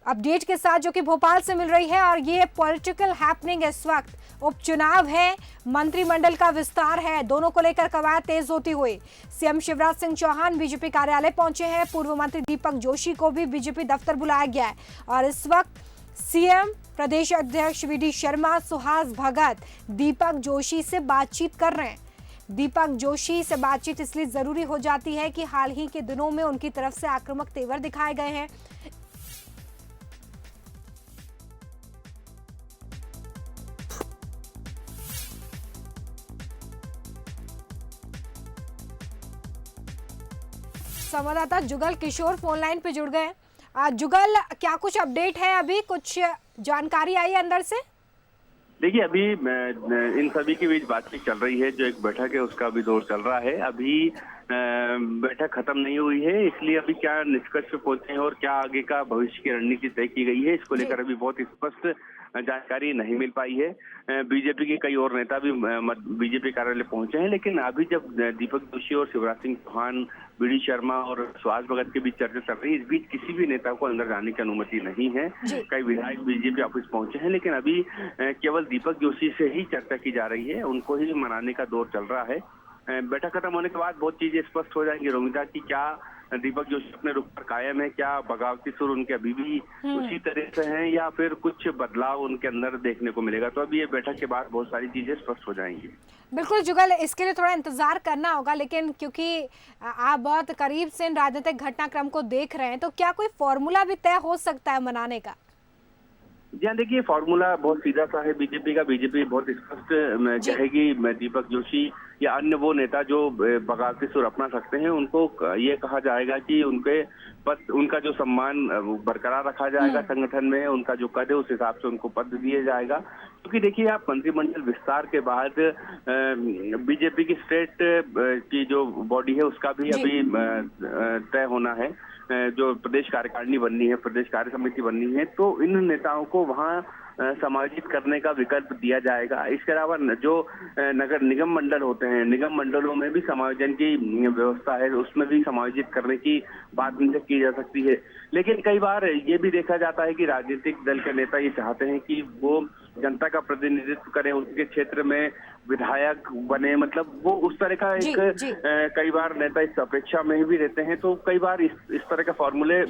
Update के साथ जो कि भोपाल से मिल रही है। और ये पॉलिटिकल हैपनिंग इस वक्त उपचुनाव है, मंत्रिमंडल का विस्तार है, दोनों को लेकर कवायद तेज होती हुई सीएम शिवराज सिंह चौहान बीजेपी कार्यालय पहुंचे हैं। पूर्व मंत्री दीपक जोशी को भी बीजेपी दफ्तर बुलाया गया है और इस वक्त सीएम, प्रदेश अध्यक्ष वी डी शर्मा, सुहास भगत दीपक जोशी से बातचीत कर रहे हैं। दीपक जोशी से बातचीत इसलिए जरूरी हो जाती है कि हाल ही के दिनों में उनकी तरफ से आक्रामक तेवर दिखाए गए हैं। संवाददाता जुगल किशोर फोन लाइन पे जुड़ गए। जुगल, क्या कुछ अपडेट है, अभी कुछ जानकारी आई है अंदर से? देखिए, अभी इन सभी के बीच बातचीत चल रही है। जो एक बैठक है उसका भी दौर चल रहा है। अभी बैठक खत्म नहीं हुई है, इसलिए अभी क्या निष्कर्ष पे पहुंचे हैं और क्या आगे का भविष्य की रणनीति तय की गई है, इसको लेकर अभी बहुत स्पष्ट जानकारी नहीं मिल पाई है। बीजेपी के कई और नेता भी बीजेपी कार्यालय पहुंचे हैं, लेकिन अभी जब दीपक जोशी और शिवराज सिंह चौहान, वी डी शर्मा और सुहास भगत के बीच चर्चा चल रही है, इस बीच किसी भी नेता को अंदर जाने की अनुमति नहीं है। कई विधायक बीजेपी ऑफिस पहुंचे हैं, लेकिन अभी केवल दीपक जोशी से ही चर्चा की जा रही है, उनको ही मनाने का दौर चल रहा है। बैठक खत्म होने के बाद बहुत चीजें स्पष्ट हो जाएंगी रोमिता की। क्या दीपक जोशी अपने रुख पर कायम है, क्या बगावती सुर उनके अभी भी उसी तरह से हैं, या फिर कुछ बदलाव उनके अंदर देखने को मिलेगा? तो अभी ये बैठक के बाद बहुत सारी चीजें स्पष्ट हो जाएंगी। बिल्कुल जुगल, इसके लिए थोड़ा इंतजार करना होगा, लेकिन क्योंकि आप बहुत करीब से इन राजनीतिक घटनाक्रम को देख रहे हैं, तो क्या कोई फॉर्मूला भी तय हो सकता है मनाने का? जी हाँ, देखिए, फॉर्मूला बहुत सीधा सा है बीजेपी का। बीजेपी बहुत स्पष्ट कहेगी, दीपक जोशी या अन्य वो नेता जो बगावती सुर अपना सकते हैं, उनको ये कहा जाएगा कि उनका जो सम्मान बरकरार रखा जाएगा संगठन में, उनका जो कद है उस हिसाब से उनको पद दिया जाएगा। क्योंकि देखिए, आप मंत्रिमंडल विस्तार के बाद बीजेपी की स्टेट की जो बॉडी है उसका भी अभी तय होना है। जो प्रदेश कार्यकारिणी बननी है, प्रदेश कार्य समिति बननी है, तो इन नेताओं को वहां समायोजित करने का विकल्प दिया जाएगा। इसके अलावा जो नगर निगम मंडल होते हैं, निगम मंडलों में भी समायोजन की व्यवस्था है, उसमें भी समायोजित करने की बात इनसे की जा सकती है। लेकिन कई बार ये भी देखा जाता है कि राजनीतिक दल के नेता ये चाहते हैं कि वो जनता का प्रतिनिधित्व करें, उनके क्षेत्र में विधायक बने, मतलब वो उस तरह का कई बार नेता इस अपेक्षा में भी रहते हैं। तो कई बार इस तरह के फॉर्मूले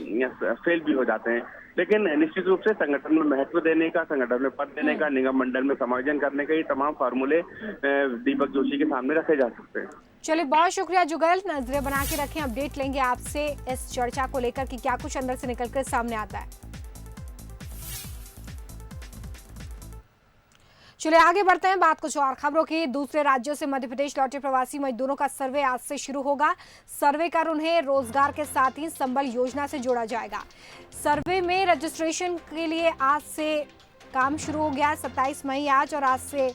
फेल भी हो जाते हैं। लेकिन निश्चित रूप से संगठन में महत्व देने का, संगठन में पद देने का, निगम मंडल में समायोजन करने का, ये तमाम फार्मूले दीपक जोशी के सामने रखे जा सकते हैं। चलिए, बहुत शुक्रिया जुगल, नजरें बना के रखें, अपडेट लेंगे आपसे इस चर्चा को लेकर कि क्या कुछ अंदर से निकलकर सामने आता है। चलिए आगे बढ़ते हैं, बात कुछ और खबरों की। दूसरे राज्यों से मध्य प्रदेश लौटे प्रवासी मजदूरों का सर्वे आज से शुरू होगा। सर्वे कर उन्हें रोजगार के साथ ही संबल योजना से जोड़ा जाएगा। सर्वे में रजिस्ट्रेशन के लिए आज से काम शुरू हो गया। 27 मई आज और आज से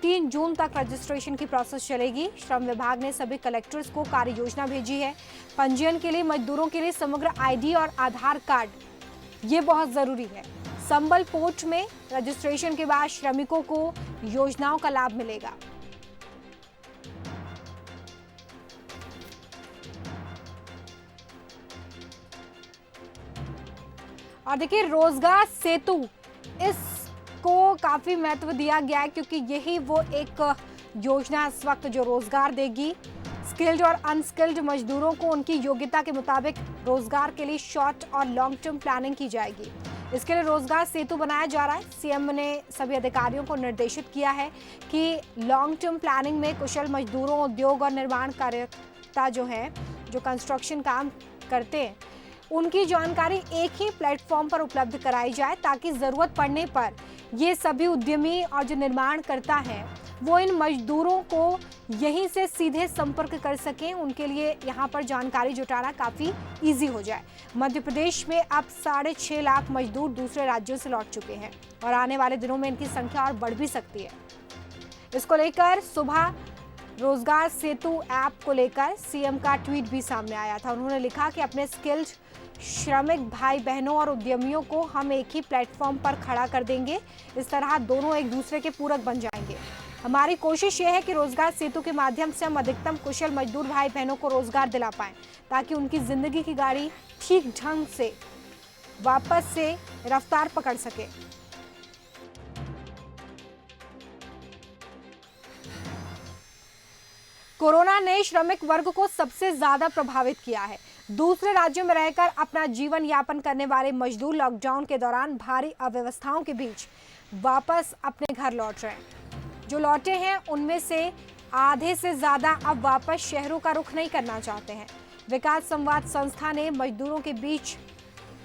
3 जून तक रजिस्ट्रेशन की प्रोसेस चलेगी। श्रम विभाग ने सभी कलेक्टर्स को कार्य योजना भेजी है। पंजीयन के लिए मजदूरों के लिए समग्र आईडी और आधार कार्ड ये बहुत जरूरी है। संबल पोर्ट में रजिस्ट्रेशन के बाद श्रमिकों को योजनाओं का लाभ मिलेगा। और देखिए, रोजगार सेतु इसको काफी महत्व दिया गया है, क्योंकि यही वो एक योजना इस वक्त जो रोजगार देगी। स्किल्ड और अनस्किल्ड मजदूरों को उनकी योग्यता के मुताबिक रोजगार के लिए शॉर्ट और लॉन्ग टर्म प्लानिंग की जाएगी। इसके लिए रोजगार सेतु बनाया जा रहा है। सीएम ने सभी अधिकारियों को निर्देशित किया है कि लॉन्ग टर्म प्लानिंग में कुशल मजदूरों, उद्योग और निर्माण कार्यकर्ता जो हैं, जो कंस्ट्रक्शन काम करते हैं, उनकी जानकारी एक ही प्लेटफॉर्म पर उपलब्ध कराई जाए, ताकि जरूरत पड़ने पर ये सभी उद्यमी और जो निर्माण करता है वो इन मजदूरों को यहीं से सीधे संपर्क कर सकें। उनके लिए यहाँ पर जानकारी जुटाना काफ़ी इजी हो जाए। मध्य प्रदेश में अब 6.5 लाख मजदूर दूसरे राज्यों से लौट चुके हैं और आने वाले दिनों में इनकी संख्या और बढ़ भी सकती है। इसको लेकर सुबह रोजगार सेतु ऐप को लेकर सीएम का ट्वीट भी सामने आया था। उन्होंने लिखा कि अपने स्किल्ड श्रमिक भाई बहनों और उद्यमियों को हम एक ही प्लेटफॉर्म पर खड़ा कर देंगे। इस तरह दोनों एक दूसरे के पूरक बन जाएंगे। हमारी कोशिश ये है कि रोजगार सेतु के माध्यम से हम अधिकतम कुशल मजदूर भाई बहनों को रोजगार दिला पाएं, ताकि उनकी जिंदगी की गाड़ी ठीक ढंग से वापस से रफ्तार पकड़ सके। कोरोना ने श्रमिक वर्ग को सबसे ज्यादा प्रभावित किया है। दूसरे राज्यों में रहकर अपना जीवन यापन करने वाले मजदूर लॉकडाउन के दौरान भारी अव्यवस्थाओं के बीच वापस अपने घर लौट रहे हैं। जो लौटे हैं उनमें से आधे से ज्यादा अब वापस शहरों का रुख नहीं करना चाहते हैं। विकास संवाद संस्था ने मजदूरों के बीच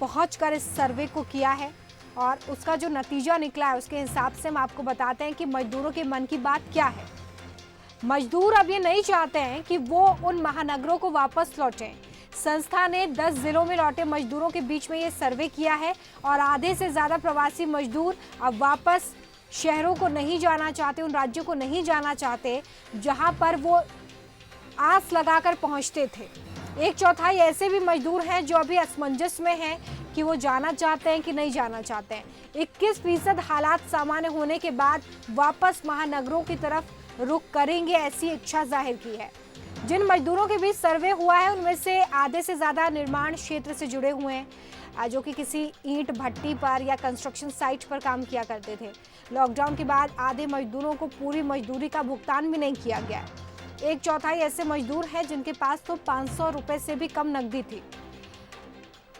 पहुंचकर इस सर्वे को किया है और उसका जो नतीजा निकला है उसके हिसाब से हम आपको बताते हैं कि मजदूरों के मन की बात क्या है। मजदूर अब ये नहीं चाहते हैं कि वो उन महानगरों को वापस लौटें। संस्था ने 10 जिलों में लौटे मजदूरों के बीच में ये सर्वे किया है और आधे से ज्यादा प्रवासी मजदूर अब वापस शहरों को नहीं जाना चाहते, उन राज्यों को नहीं जाना चाहते जहां पर वो आस लगाकर पहुंचते थे। 1/4 ऐसे भी मजदूर हैं जो अभी असमंजस में हैं कि वो जाना चाहते हैं कि नहीं जाना चाहते हैं। 21% हालात सामान्य होने के बाद वापस महानगरों की तरफ रुख करेंगे, ऐसी इच्छा जाहिर की है। जिन मजदूरों के बीच सर्वे हुआ है उनमें से आधे से ज्यादा निर्माण क्षेत्र से जुड़े हुए हैं, जो कि किसी ईंट भट्टी पर या कंस्ट्रक्शन साइट पर काम किया करते थे। लॉकडाउन के बाद आधे मजदूरों को पूरी मजदूरी का भुगतान भी नहीं किया गया। 1/4 ऐसे मजदूर हैं जिनके पास तो 500 रुपए से भी कम नकदी थी।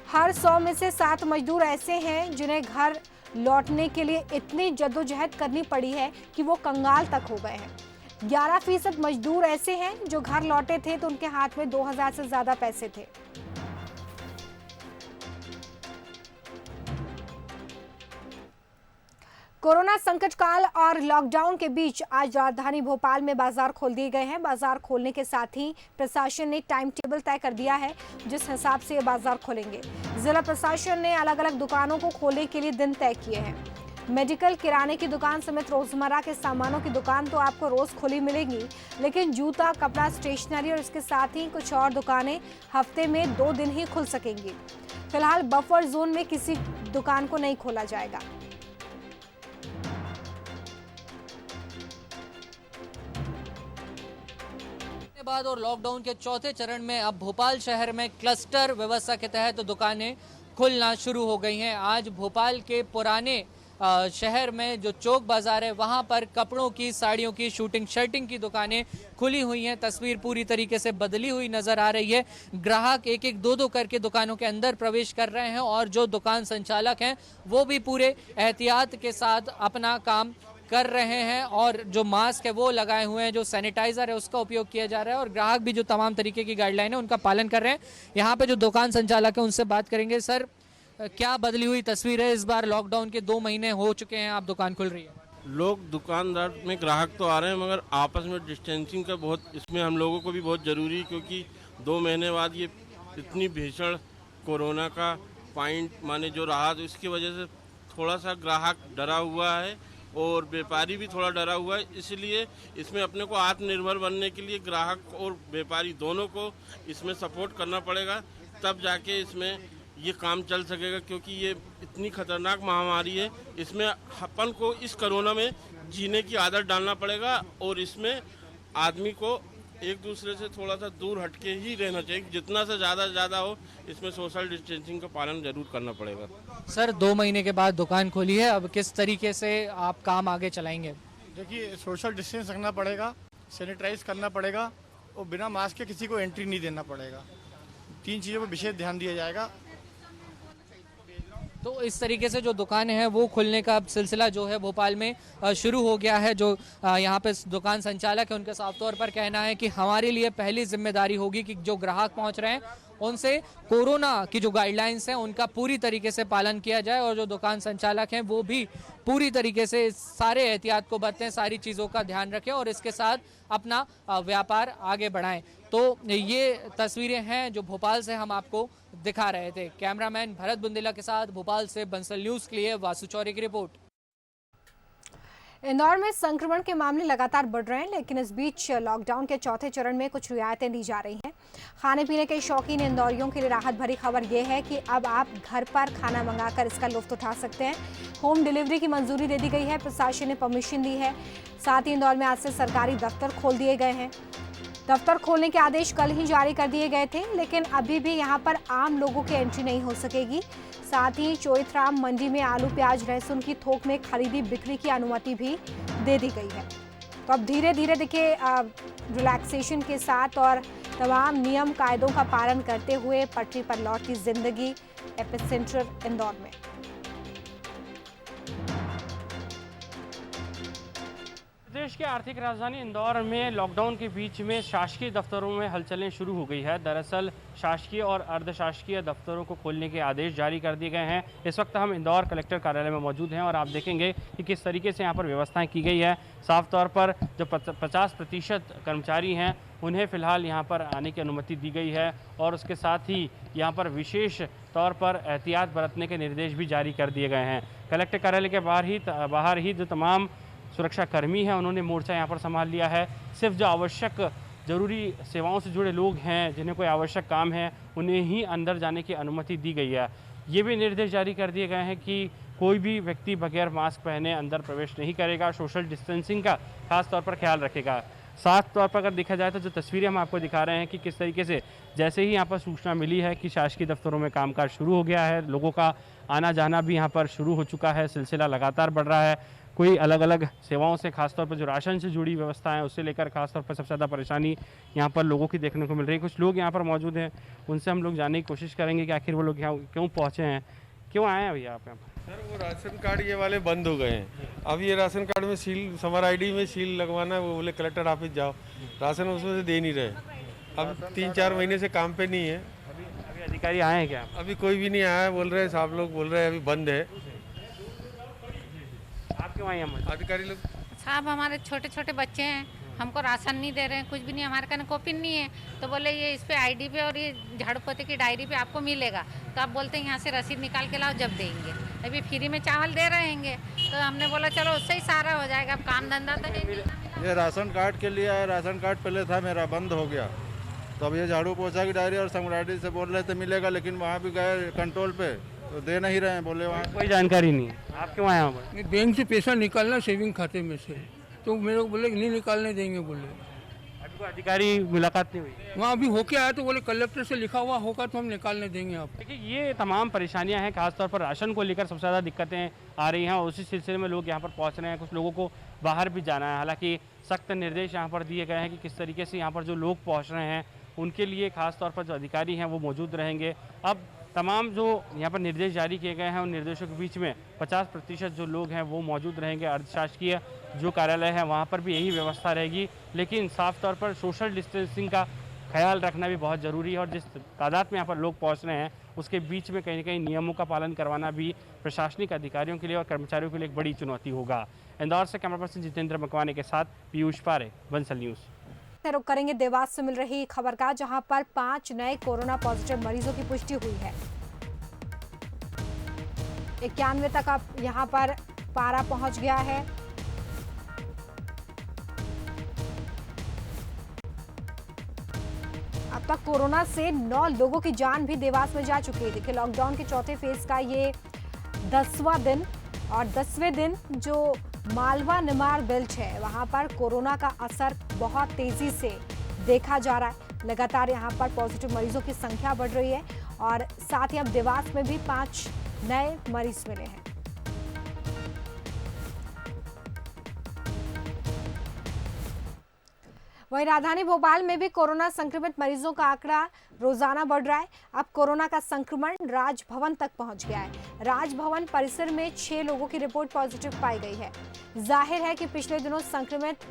हर 100 में से 7 मजदूर ऐसे हैं जिन्हें घर लौटने के लिए इतनी जद्दोजहद करनी पड़ी है कि वो कंगाल तक हो गए हैं। 11% मजदूर ऐसे हैं जो घर लौटे थे तो उनके हाथ में 2000 से ज्यादा पैसे थे। कोरोना संकट काल और लॉकडाउन के बीच आज राजधानी भोपाल में बाजार खोल दिए गए हैं। बाजार खोलने के साथ ही प्रशासन ने टाइम टेबल तय कर दिया है जिस हिसाब से ये बाजार खोलेंगे। जिला प्रशासन ने अलग अलग दुकानों को खोलने के लिए दिन तय किए हैं। मेडिकल, किराने की दुकान समेत रोजमर्रा के सामानों की दुकान तो आपको रोज खुली मिलेगी, लेकिन जूता, कपड़ा, स्टेशनरी और इसके साथ ही कुछ और दुकानें हफ्ते में 2 दिन ही खुल सकेंगी। फिलहाल बफर जोन में किसी दुकान को नहीं खोला जाएगा। बाद और लॉकडाउन के चौथे चरण में अब भोपाल शहर में क्लस्टर व्यवस्था के तहत दुकानें खुलना शुरू हो गई हैं। आज भोपाल के पुराने शहर में जो चौक बाजार है वहां पर कपड़ों की, साड़ियों की, शूटिंग शर्टिंग की दुकानें खुली हुई हैं। तस्वीर पूरी तरीके से बदली हुई नजर आ रही है। ग्राहक एक एक दो करके दुकानों के अंदर प्रवेश कर रहे हैं और जो दुकान संचालक हैं वो भी पूरे एहतियात के साथ अपना काम कर रहे हैं और जो मास्क है वो लगाए हुए हैं, जो सैनिटाइजर है उसका उपयोग किया जा रहा है और ग्राहक भी जो तमाम तरीके की गाइडलाइन है उनका पालन कर रहे हैं। यहाँ पे जो दुकान संचालक है उनसे बात करेंगे। सर, क्या बदली हुई तस्वीर है इस बार? लॉकडाउन के 2 महीने हो चुके हैं, आप दुकान खुल रही है। लोग दुकानदार में ग्राहक तो आ रहे हैं मगर आपस में डिस्टेंसिंग का बहुत, इसमें हम लोगों को भी बहुत ज़रूरी है क्योंकि 2 महीने बाद ये इतनी भीषण कोरोना का पॉइंट माने जो रहा तो इसकी वजह से थोड़ा सा ग्राहक डरा हुआ है और व्यापारी भी थोड़ा डरा हुआ है। इसलिए इसमें अपने को आत्मनिर्भर बनने के लिए ग्राहक और व्यापारी दोनों को इसमें सपोर्ट करना पड़ेगा, तब जाके इसमें ये काम चल सकेगा क्योंकि ये इतनी खतरनाक महामारी है। इसमें अपन को इस कोरोना में जीने की आदत डालना पड़ेगा और इसमें आदमी को एक दूसरे से थोड़ा सा दूर हटके ही रहना चाहिए। जितना से ज़्यादा हो इसमें सोशल डिस्टेंसिंग का पालन जरूर करना पड़ेगा। सर, 2 महीने के बाद दुकान खोली है, अब किस तरीके से आप काम आगे चलाएंगे? देखिए, सोशल डिस्टेंस रखना पड़ेगा, सैनिटाइज करना पड़ेगा और बिना मास्क के किसी को एंट्री नहीं देना पड़ेगा। 3 चीज़ों पर विशेष ध्यान दिया जाएगा। तो इस तरीके से जो दुकानें हैं वो खुलने का अब सिलसिला जो है भोपाल में शुरू हो गया है। जो यहाँ पे दुकान संचालक है उनका साफ तौर पर कहना है कि हमारे लिए पहली जिम्मेदारी होगी कि जो ग्राहक पहुँच रहे हैं उनसे कोरोना की जो गाइडलाइंस हैं उनका पूरी तरीके से पालन किया जाए और जो दुकान संचालक हैं वो भी पूरी तरीके से सारे एहतियात को बरतें, सारी चीज़ों का ध्यान रखें और इसके साथ अपना व्यापार आगे बढ़ाएं। तो ये तस्वीरें हैं जो भोपाल से हम आपको दिखा रहे थे। कैमरामैन भरत बुंदेला के साथ भोपाल से बंसल न्यूज़ के लिए वासु चौरे की रिपोर्ट। इंदौर में संक्रमण के मामले लगातार बढ़ रहे हैं, लेकिन इस बीच लॉकडाउन के चौथे चरण में कुछ रियायतें दी जा रही हैं। खाने पीने के शौकीन इंदौरियों के लिए राहत भरी खबर यह है कि अब आप घर पर खाना मंगाकर इसका लुत्फ उठा सकते हैं। होम डिलीवरी की मंजूरी दे दी गई है, प्रशासन ने परमिशन दी है। साथ ही इंदौर में आज से सरकारी दफ्तर खोल दिए गए हैं। दफ्तर खोलने के आदेश कल ही जारी कर दिए गए थे, लेकिन अभी भी यहाँ पर आम लोगों की एंट्री नहीं हो सकेगी। साथ ही चोइथराम मंडी में आलू प्याज लहसुन की थोक में खरीदी बिक्री की अनुमति भी दे दी गई है। तो अब धीरे धीरे देखिए रिलैक्सेशन के साथ और तमाम नियम कायदों का पालन करते हुए पटरी पर लौटी जिंदगी एपिसेंटर इंदौर में। प्रदेश के आर्थिक राजधानी इंदौर में लॉकडाउन के बीच में शासकीय दफ्तरों में हलचलें शुरू हो गई है। दरअसल शासकीय और अर्धशासकीय दफ्तरों को खोलने के आदेश जारी कर दिए गए हैं। इस वक्त हम इंदौर कलेक्टर कार्यालय में मौजूद हैं और आप देखेंगे कि किस तरीके से यहाँ पर व्यवस्थाएं की गई है। साफ तौर पर जो 50% कर्मचारी हैं उन्हें फ़िलहाल यहाँ पर आने की अनुमति दी गई है और उसके साथ ही यहाँ पर विशेष तौर पर एहतियात बरतने के निर्देश भी जारी कर दिए गए हैं। कलेक्टर कार्यालय के बाहर ही जो तमाम सुरक्षा कर्मी हैं उन्होंने मोर्चा यहाँ पर संभाल लिया है। सिर्फ जो आवश्यक ज़रूरी सेवाओं से जुड़े लोग हैं, जिन्हें कोई आवश्यक काम है, उन्हें ही अंदर जाने की अनुमति दी गई है। ये भी निर्देश जारी कर दिए गए हैं कि कोई भी व्यक्ति बगैर मास्क पहने अंदर प्रवेश नहीं करेगा, सोशल डिस्टेंसिंग का खास तौर पर ख्याल रखेगा। साफ तौर पर अगर देखा जाए तो जो तस्वीरें हम आपको दिखा रहे हैं कि किस तरीके से जैसे ही यहाँ पर सूचना मिली है कि शासकीय दफ्तरों में कामकाज शुरू हो गया है, लोगों का आना जाना भी यहाँ पर शुरू हो चुका है, सिलसिला लगातार बढ़ रहा है। कोई अलग अलग सेवाओं से खासतौर पर जो राशन से जुड़ी व्यवस्था है उससे लेकर खासतौर पर सबसे ज़्यादा परेशानी यहाँ पर लोगों की देखने को मिल रही है। कुछ लोग यहाँ पर मौजूद हैं, उनसे हम लोग जानने की कोशिश करेंगे कि आखिर वो लोग यहाँ क्यों पहुँचे हैं, क्यों आए हैं भैया आप यहाँ पर। सर वो राशन कार्ड ये वाले बंद हो गए हैं। अब ये राशन कार्ड में सील, समर आईडी में सील लगवाना है, वो बोले कलेक्टर ऑफिस जाओ, राशन उसमें से दे नहीं रहे। अब 3-4 महीने से काम पे नहीं है। अभी अधिकारी आए हैं क्या? अभी कोई भी नहीं आया है, बोल रहे हैं साहब लोग बोल रहे हैं अभी बंद है। आप क्यों आए हैं? अधिकारी लोग साहब हमारे छोटे छोटे बच्चे हैं, हमको राशन नहीं दे रहे हैं, कुछ भी नहीं, हमारे कने कॉपी नहीं है। तो बोले ये इस पे आईडी पे और ये झाड़ू पोते की डायरी पे आपको मिलेगा। तो आप बोलते हैं यहाँ से रसीद निकाल के लाओ जब देंगे। अभी फ्री में चावल दे रहेंगे तो हमने बोला चलो उससे ही सारा हो जाएगा, अब काम धंधा तो है नहीं। ये राशन कार्ड के लिए है, राशन कार्ड पहले था मेरा, बंद हो गया। तो अब ये झाड़ू पोछा की डायरी और समराइडी से बोल रहे थे मिलेगा, लेकिन वहाँ भी गए कंट्रोल पे तो दे नहीं रहे हैं, बोले वहाँ कोई जानकारी नहीं है। आप क्यों आए यहाँ पर? बैंक से पैसा निकालना सेविंग खाते में से, तो मेरे को बोले नहीं निकालने देंगे। बोले अभी कोई अधिकारी मुलाकात नहीं हुई? वहाँ अभी होके आया तो बोले कलेक्टर से लिखा हुआ होगा तो हम निकालने देंगे आप। देखिए ये तमाम परेशानियां हैं, खासतौर पर राशन को लेकर सबसे ज़्यादा दिक्कतें आ रही हैं और उसी सिलसिले में लोग यहाँ पर पहुँच रहे हैं। कुछ लोगों को बाहर भी जाना है, हालांकि सख्त निर्देश यहाँ पर दिए गए हैं कि किस तरीके से यहाँ पर जो लोग पहुँच रहे हैं उनके लिए खासतौर पर जो अधिकारी हैं वो मौजूद रहेंगे। अब तमाम जो यहाँ पर निर्देश जारी किए गए हैं उन निर्देशों के बीच में 50% जो लोग हैं वो मौजूद रहेंगे। अर्धशासकीय जो कार्यालय है वहाँ पर भी यही व्यवस्था रहेगी, लेकिन साफ तौर पर सोशल डिस्टेंसिंग का ख्याल रखना भी बहुत ज़रूरी है और जिस तादाद में यहाँ पर लोग पहुँच रहे हैं उसके बीच में कहीं ना कहीं नियमों का पालन करवाना भी प्रशासनिक अधिकारियों के लिए और कर्मचारियों के लिए एक बड़ी चुनौती होगा। इंदौर से कैमरा पर्सन जितेंद्र मकवाने के साथ पीयूष पारे, बंसल न्यूज़। रुक करेंगे देवास से मिल रही खबर का, जहां पर 5 नए कोरोना पॉजिटिव मरीजों की पुष्टि हुई है। 91 तक अब यहां पर पारा पहुंच गया है। अब तक कोरोना से 9 लोगों की जान भी देवास में जा चुकी है। देखिए लॉकडाउन के चौथे फेज का ये 10वां दिन और 10वें दिन जो मालवा निमाड़ बेल्ट है वहां पर कोरोना का असर बहुत तेजी से देखा जा रहा है। लगातार यहां पर पॉजिटिव मरीजों की संख्या बढ़ रही है और साथ ही अब देवास में भी 5 नए मरीज मिले हैं। वहीं राजधानी भोपाल में भी कोरोना संक्रमित मरीजों का आंकड़ा रोजाना बढ़ रहा है। अब कोरोना का संक्रमण राजभवन तक पहुंच गया है। राजभवन परिसर में 6 लोगों की रिपोर्ट पॉजिटिव पाई गई है। जाहिर है कि पिछले दिनों संक्रमित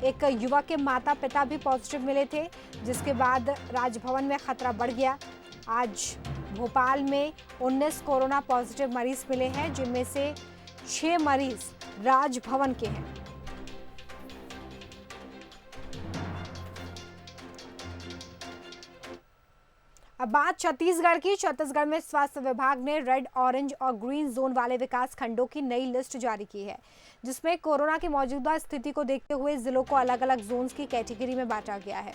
एक युवक के माता पिता भी पॉजिटिव मिले थे, जिसके बाद राजभवन में खतरा बढ़ गया। आज भोपाल में 19 कोरोना पॉजिटिव मरीज मिले हैं, जिनमें से 6 मरीज राजभवन के हैं। अब बात छत्तीसगढ़ की। छत्तीसगढ़ में स्वास्थ्य विभाग ने रेड, ऑरेंज और ग्रीन जोन वाले विकास खंडों की नई लिस्ट जारी की है, जिसमें कोरोना की मौजूदा स्थिति को देखते हुए जिलों को अलग अलग जोन्स की कैटेगरी में बांटा गया है।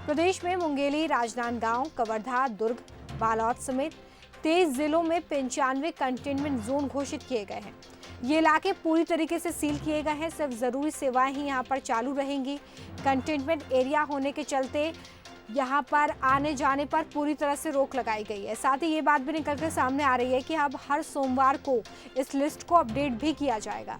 प्रदेश में मुंगेली, राजनांदगांव, कवर्धा, दुर्ग, बालोद समेत 23 जिलों में 95 कंटेनमेंट जोन घोषित किए गए हैं। ये इलाके पूरी तरीके से सील किए गए हैं। सिर्फ जरूरी सेवाएं ही यहाँ पर चालू रहेंगी। कंटेनमेंट एरिया होने के चलते यहाँ पर आने जाने पर पूरी तरह से रोक लगाई गई है। साथ ही ये बात भी निकल कर सामने आ रही है कि अब हर सोमवार को इस लिस्ट को अपडेट भी किया जाएगा।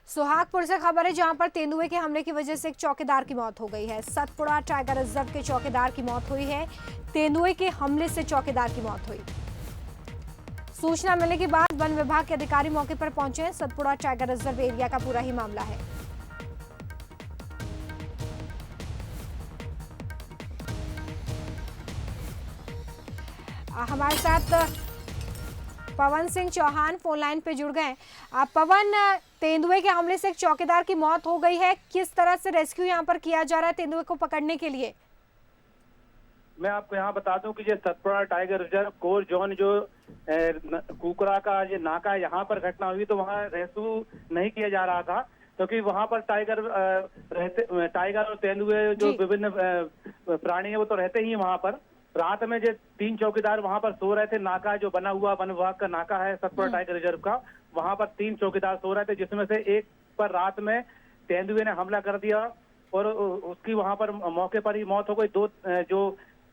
सुहागपुर से खबर है, जहां पर तेंदुए के हमले की वजह से एक चौकीदार की मौत हो गई है। सतपुड़ा टाइगर रिजर्व के चौकीदार की मौत हुई है। तेंदुए के हमले से चौकीदार की मौत हुई। सूचना मिलने के बाद वन विभाग के अधिकारी मौके पर पहुंचे हैं। सतपुड़ा टाइगर रिजर्व एरिया का पूरा ही मामला है। हमारे साथ पवन सिंह चौहान फोन लाइन पे जुड़ गए। पवन, तेंदुए के हमले से एक चौकीदार की मौत हो गई है, किस तरह से रेस्क्यू यहाँ पर किया जा रहा है तेंदुए को पकड़ने के लिए? मैं आपको यहाँ बता दूं कि ये Satpura tiger reserve core zone जो कुकरा का ये नाका यहाँ पर घटना हुई तो वहाँ रेस्क्यू नहीं किया जा रहा था, क्योंकि वहाँ पर टाइगर और तेंदुए जो विभिन्न प्राणी है वो तो रहते ही वहाँ पर। रात में जो 3 चौकीदार वहां पर सो रहे थे। नाका जो बना हुआ वन विभाग का नाका है सतपुड़ा टाइगर रिजर्व का, वहां पर 3 चौकीदार सो रहे थे, जिसमें से एक पर रात में तेंदुए ने हमला कर दिया और उसकी वहां पर मौके पर ही मौत हो गई। 2 जो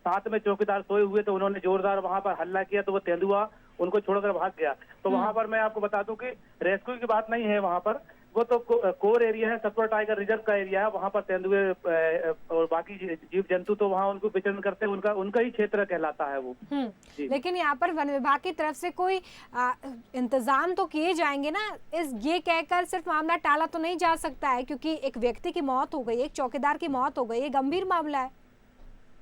साथ में चौकीदार सोए हुए तो उन्होंने जोरदार वहां पर हल्ला किया तो वो तेंदुआ उनको छोड़कर भाग गया। तो वहां पर मैं आपको बता दूं कि रेस्क्यू की बात नहीं है, वहां पर वो तो कोर एरिया है, सतपुड़ा टाइगर रिजर्व का एरिया है। वहां पर तेंदुए और बाकी जीव जंतु तो वहां उनको विचरण करते हैं, उनका ही क्षेत्र कहलाता है वो। लेकिन यहाँ पर वन विभाग की तरफ से कोई इंतजाम तो किए जाएंगे ना? ये कहकर सिर्फ मामला टाला तो नहीं जा सकता है, क्योंकि एक व्यक्ति की मौत हो गई, एक चौकीदार की मौत हो गई, ये गंभीर मामला है।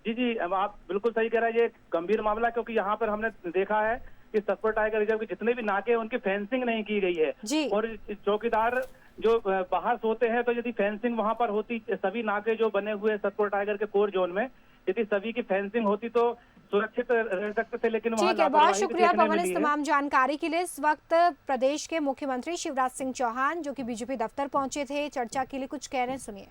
जी, आप बिल्कुल सही कह रहे हैं, ये गंभीर मामला, क्योंकि यहाँ पर हमने देखा है कि सतपुड़ा टाइगर रिजर्व के जितने भी नाके हैं उनकी फेंसिंग नहीं की गई है। और चौकीदार जो बाहर सोते हैं, तो यदि फेंसिंग वहां पर होती, सभी नाके जो बने हुए सतपुड़ा टाइगर के कोर जोन में यदि सभी की फेंसिंग होती तो सुरक्षित रह सकते थे, लेकिन ठीक है, बहुत शुक्रिया पवन इस तमाम जानकारी के लिए। इस वक्त प्रदेश के मुख्यमंत्री शिवराज सिंह चौहान जो कि बीजेपी दफ्तर पहुंचे थे चर्चा के लिए, कुछ कह रहे हैं, सुनिए।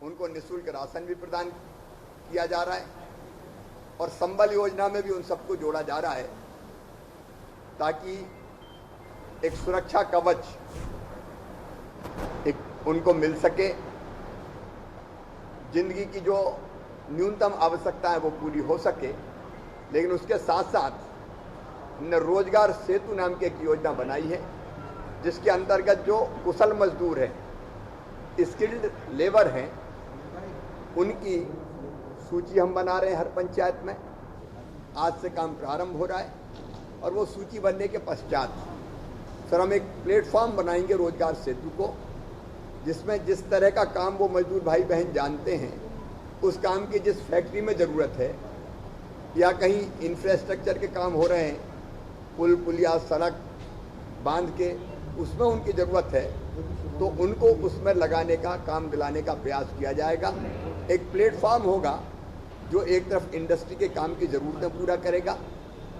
उनको निःशुल्क राशन भी प्रदान किया जा रहा है और संबल योजना में भी उन सबको जोड़ा जा रहा है, ताकि एक सुरक्षा कवच उनको मिल सके। जिंदगी की जो न्यूनतम आवश्यकता है वो पूरी हो सके। लेकिन उसके साथ साथ हमने रोजगार सेतु नाम की एक योजना बनाई है, जिसके अंतर्गत जो कुशल मजदूर हैं, स्किल्ड लेबर हैं, उनकी सूची हम बना रहे हैं हर पंचायत में। आज से काम प्रारंभ हो रहा है और वो सूची बनने के पश्चात फिर हम एक प्लेटफॉर्म बनाएंगे रोजगार सेतु को, जिसमें जिस तरह का काम वो मजदूर भाई बहन जानते हैं, उस काम की जिस फैक्ट्री में ज़रूरत है या कहीं इंफ्रास्ट्रक्चर के काम हो रहे हैं, पुल पुलिया सड़क बांध के, उसमें उनकी ज़रूरत है तो उनको उसमें लगाने का, काम दिलाने का प्रयास किया जाएगा। एक प्लेटफॉर्म होगा जो एक तरफ इंडस्ट्री के काम की ज़रूरतें पूरा करेगा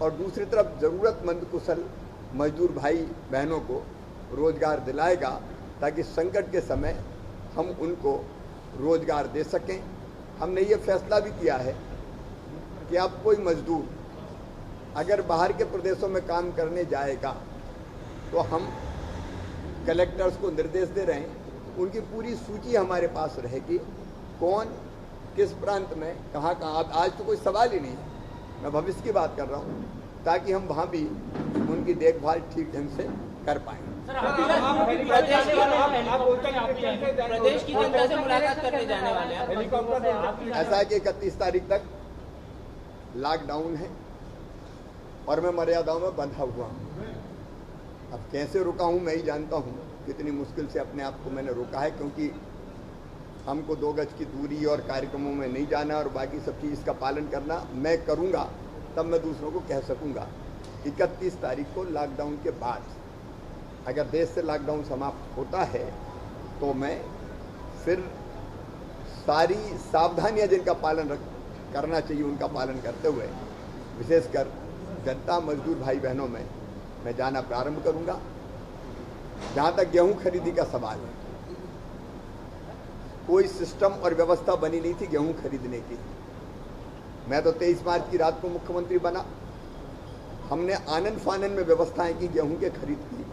और दूसरी तरफ ज़रूरतमंद कुशल मजदूर भाई बहनों को रोज़गार दिलाएगा, ताकि संकट के समय हम उनको रोज़गार दे सकें। हमने ये फैसला भी किया है कि अब कोई मजदूर अगर बाहर के प्रदेशों में काम करने जाएगा तो हम कलेक्टर्स को निर्देश दे रहे हैं, उनकी पूरी सूची हमारे पास रहेगी, कौन किस प्रांत में कहाँ कहाँ। आज तो कोई सवाल ही नहीं, मैं भविष्य की बात कर रहा हूँ, ताकि हम वहाँ भी उनकी देखभाल ठीक ढंग से कर पाएँ। प्रदेश की जनता से मुलाकात करने जाने वाले हैं। ऐसा है कि 31 तारीख तक लॉकडाउन है और मैं मर्यादाओं में बंधा हुआ हूँ। अब कैसे रुका हूँ मैं ही जानता हूँ, कितनी मुश्किल से अपने आप को मैंने रोका है, क्योंकि हमको 2 गज की दूरी और कार्यक्रमों में नहीं जाना और बाकी सब चीज़ का पालन करना मैं करूँगा, तब मैं दूसरों को कह सकूँगा। 31 तारीख को लॉकडाउन के बाद अगर देश से लॉकडाउन समाप्त होता है तो मैं फिर सारी सावधानियां जिनका पालन करना चाहिए उनका पालन करते हुए विशेषकर जनता मजदूर भाई बहनों में मैं जाना प्रारंभ करूंगा। जहाँ तक गेहूं खरीदी का सवाल है, कोई सिस्टम और व्यवस्था बनी नहीं थी गेहूं खरीदने की। मैं तो 23 मार्च की रात को मुख्यमंत्री बना हमने आनन फानन में व्यवस्थाएं की गेहूं के खरीद की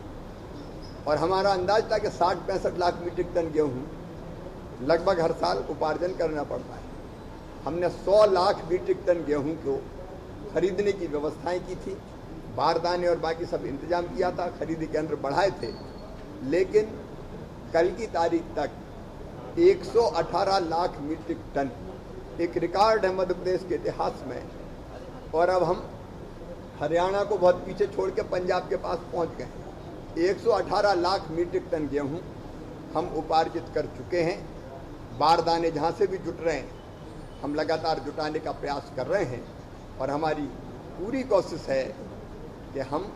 और हमारा अंदाज था कि 60-65 लाख मीट्रिक टन गेहूं लगभग हर साल उपार्जन करना पड़ता है। हमने 100 लाख मीट्रिक टन गेहूं को खरीदने की व्यवस्थाएं की थी, बारदाने और बाकी सब इंतजाम किया था, खरीदी केंद्र बढ़ाए थे, लेकिन कल की तारीख तक 118 लाख मीट्रिक टन एक रिकॉर्ड है मध्य प्रदेश के इतिहास में। और अब हम हरियाणा को बहुत पीछे छोड़ के पंजाब के पास पहुंच गए। 118 लाख मीट्रिक टन गेहूं हम उपार्जित कर चुके हैं। बारदाने जहां से भी जुट रहे हैं हम लगातार जुटाने का प्रयास कर रहे हैं और हमारी पूरी कोशिश है कि हम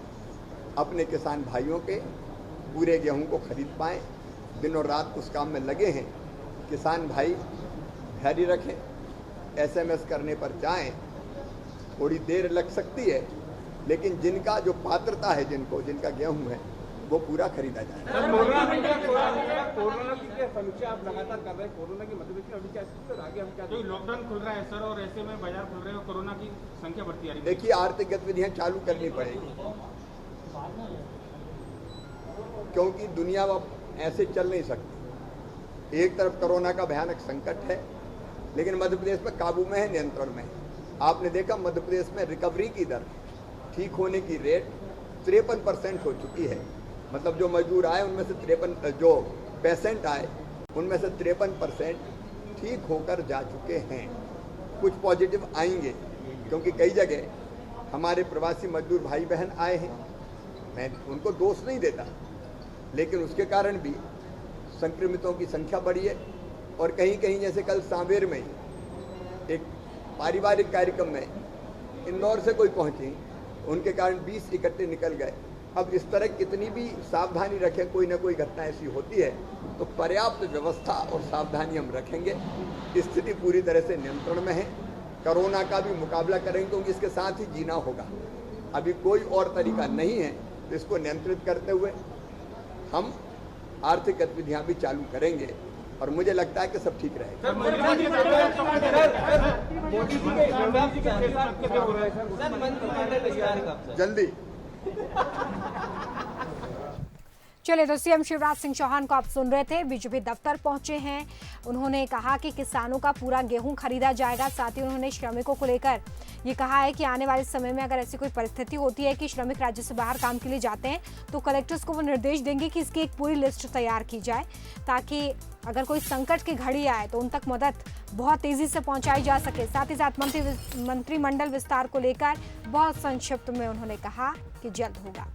अपने किसान भाइयों के पूरे गेहूं को खरीद पाएं। दिनों रात उस काम में लगे हैं। किसान भाई धैर्य रखें, SMS करने पर जाएं, थोड़ी देर लग सकती है, लेकिन जिनका जो पात्रता है, जिनका गेहूं है वो पूरा खरीदा जाए। कोरोना की क्या समीक्षा आप लगातार कर रहे हैं? कोरोना की मध्य अभी क्या स्थिति है, आगे हम क्या? लॉकडाउन खुल रहा है सर और ऐसे में बाजार खुल रहे हैं और कोरोना की संख्या बढ़ती आ रही है। देखिए, आर्थिक गतिविधियां चालू करनी पड़ेगी क्योंकि दुनिया अब ऐसे चल नहीं सकती। एक तरफ कोरोना का भयानक संकट है, लेकिन मध्य प्रदेश में काबू में है, नियंत्रण में है। आपने देखा मध्य प्रदेश में रिकवरी की दर, ठीक होने की रेट 53% हो चुकी है। मतलब जो मजदूर आए उनमें से 53, जो पेशेंट आए उनमें से 53% ठीक होकर जा चुके हैं। कुछ पॉजिटिव आएंगे क्योंकि कई जगह हमारे प्रवासी मजदूर भाई बहन आए हैं, मैं उनको दोष नहीं देता, लेकिन उसके कारण भी संक्रमितों की संख्या बढ़ी है। और कहीं कहीं जैसे कल सांवेर में एक पारिवारिक कार्यक्रम में इंदौर से कोई पहुंचे, उनके कारण 20 इकट्ठे निकल गए। अब इस तरह कितनी भी सावधानी रखें, कोई ना कोई घटना ऐसी होती है, तो पर्याप्त व्यवस्था और सावधानी हम रखेंगे। स्थिति पूरी तरह से नियंत्रण में है। कोरोना का भी मुकाबला करेंगे क्योंकि इसके साथ ही जीना होगा। अभी कोई और तरीका नहीं है। तो इसको नियंत्रित करते हुए हम आर्थिक गतिविधियां भी चालू करेंगे और मुझे लगता है कि सब ठीक रहेगा। जल्दी। चलिए, तो सीएम शिवराज सिंह चौहान को आप सुन रहे थे, बीजेपी दफ्तर पहुंचे हैं। उन्होंने कहा कि किसानों का पूरा गेहूं खरीदा जाएगा। साथ ही उन्होंने श्रमिकों को लेकर ये कहा है कि आने वाले समय में अगर ऐसी कोई परिस्थिति होती है कि श्रमिक राज्य से बाहर काम के लिए जाते हैं तो कलेक्टर्स को वो निर्देश देंगे कि इसकी एक पूरी लिस्ट तैयार की जाए, ताकि अगर कोई संकट की घड़ी आए तो उन तक मदद बहुत तेजी से पहुंचाई जा सके। साथ ही साथ मंत्रिमंडल विस्तार को लेकर बहुत संक्षिप्त में उन्होंने कहा कि जल्द होगा।